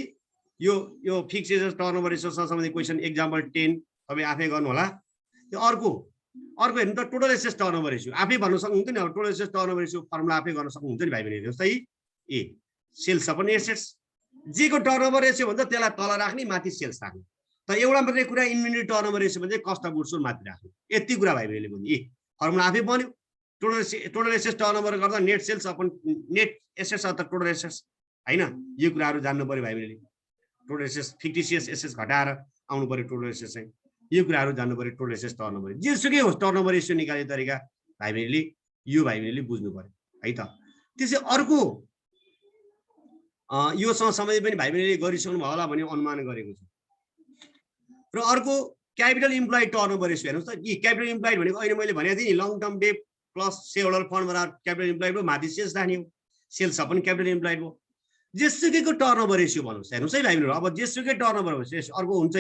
यो फिक्सेड टर्नओभर रेसियोसँग सम्बन्धित क्वेसन एक्जाम्पल 10 तपाईँ आफै गर्नु होला। त्यो अर्को हेर्नु त टोटल एसेट्स टर्नओभर रेसियो आफै भन्न सक्नुहुन्छ नि। अब total assets turnover ratio formula आफै गर्न सक्नुहुन्छ नि भाइबहिनीहरू। जस्तै सेल्स अपन एसेट्स, जेको टर्नओभर रेसियो भन्छ त्यसलाई तल राख्ने, माथि सेल्स राख्ने। तर एउटा मात्रै कुरा इन्भेन्ट्री टर्नओभर रेसियो भन्छ कस्ट अफ गुड्स सोल्ड माथि राख्ने। यति कुरा भाइबहिनीले बुझ्नु। फर्मुला आफै बन्यो। टोटल एसेट्स टर्नओभर गर्दा net sales upon net assets अथवा टोटल एसेट्स हैन। यो कुराहरू जान्नु पर्यो भाइबहिनीले। टोटल एसेट्स फिक्टिसियस एसेट्स घटाएर आउनु पर्यो टोटल एसेट्स चाहिँ, यो कुराहरू जान्नु पर्यो। टोटल एसेट्स टर्नओभर जेसुकै होस् टर्नओभर रेसियो निकाल्ने तरिका भाइबहिनीले भाइबहिनीले बुझ्नु पर्यो है त। त्यसै अर्को योसँग सम्बन्धित पनि भाइबहिनीले गरिसक्नु भयो होला भन्ने अनुमान गरेको छु। र अर्को क्यापिटल इम्प्लोइड टर्नओभर रेसियो हेर्नुहोस् त। क्यापिटल इम्प्लोइड भनेको अहिले मैले भनेको थिएँ नि, long term debt plus shareholder fund बराबर क्यापिटल इम्प्लोइड हो, माथि सेल्स राख्ने हो, सेल्स पनि क्यापिटल इम्प्लोइड हो। जेसुकैको टर्नओभर रेसियो भन्नुहोस्। हेर्नुहोस् है भाइबहिनीहरू, अब जेसुकै टर्नओभर रेसियो अर्को हुन्छ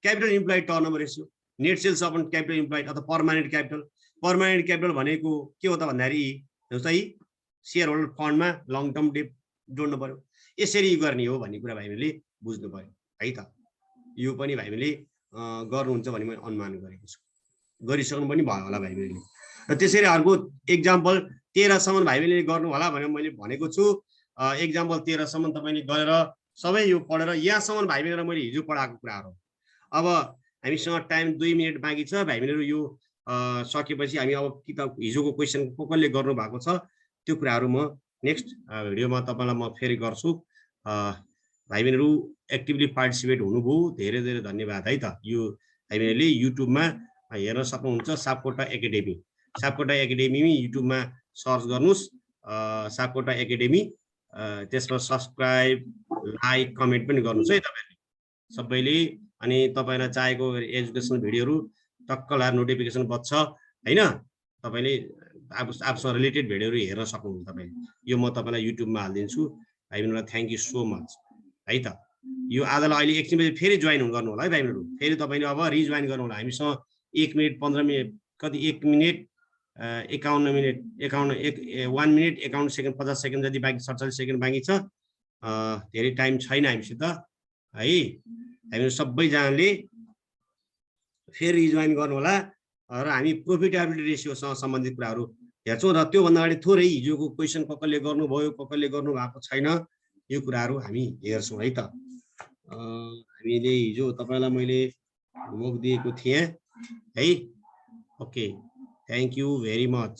capital employed turnover ratio, net sales upon capital employed अथवा पर्मानेन्ट क्यापिटल भनेको के हो त भन्दाखेरि हेर्नुहोस् है, सेयर होल्डर फन्डमा लङ टर्म डेट जोड्नु पर्यो। यसरी गर्ने हो भन्ने कुरा भाइबहिनीले बुझ्नु पर्यो है त। यो पनि भाइबहिनीले गर्नुहुन्छ भन्ने मैले अनुमान गरेको छु, गरिसक्नु पनि भयो होला भाइबहिनीले। र त्यसरी अर्को एक्जाम्पल 13 सम्म भाइ बहिनीले गर्नु होला भनेर मैले भनेको छु। एक्जाम्पल 13 सम्म तपाईले गरेर सबै यो पढेर यहाँसम्म भाइ बहिनीलाई मैले हिजो पढाएको कुराहरू। अब हामीसँग टाइम 2 मिनेट बाँकी छ भाइ बहिनीहरू, यो सकेपछि हामी अब किताब हिजोको क्वेसन कसले गर्नु भएको छ त्यो कुराहरू म नेक्स्ट भिडियोमा तपाईँलाई म फेरि गर्छु। भाइ बहिनीहरू एक्टिभली पार्टिसिपेट हुनुभयो, धेरै धेरै धन्यवाद है त। यो भाइ बहिनीले युट्युबमा हेर्न सक्नुहुन्छ सापकोटा एकाडेमी। सापकोटा एकाडेमी युट्युबमा सर्च गर्नुहोस् सापकोटा एकाडेमी, त्यसमा सब्सक्राइब लाइक कमेन्ट पनि गर्नुहोस् है तपाईँले सबैले। अनि तपाईँलाई चाहेको एजुकेसन भिडियोहरू टक्क लाएर नोटिफिकेसन बज्छ होइन, तपाईँले आफूसँग रिलेटेड भिडियोहरू हेर्न सक्नुहुन्छ तपाईँले। यो म तपाईँलाई युट्युबमा हालिदिन्छु। भाइ बहिनीलाई थ्याङ्क यू सो मच है त। यो आजलाई अहिले एकछिन बजी फेरि जोइन गर्नु होला है भाइ बहिनीहरू, फेरि तपाईँले अब रिजोइन गर्नु होला। हामीसँग 1 मिनट 15 मिनट कति 1 minute 51 minute 1 minute 51 second 50 second जति बाँकी 47 सेकेन्ड बाँकी छ। धेरै टाइम छैन हामीसित है। हामी सबैजनाले फेरि रिजोइन गर्नु होला र हामी प्रोफिटेबिलिटी रेसियोसँग सम्बन्धित कुराहरू हेर्छौँ। र त्योभन्दा अगाडि थोरै हिजोको क्वेसन कसले गर्नुभयो कसले गर्नु भएको छैन यो कुराहरू हामी हेर्छौँ है त। हामीले हिजो तपाईँलाई मैले होमवर्क दिएको थिएँ है। Okay, thank you very much.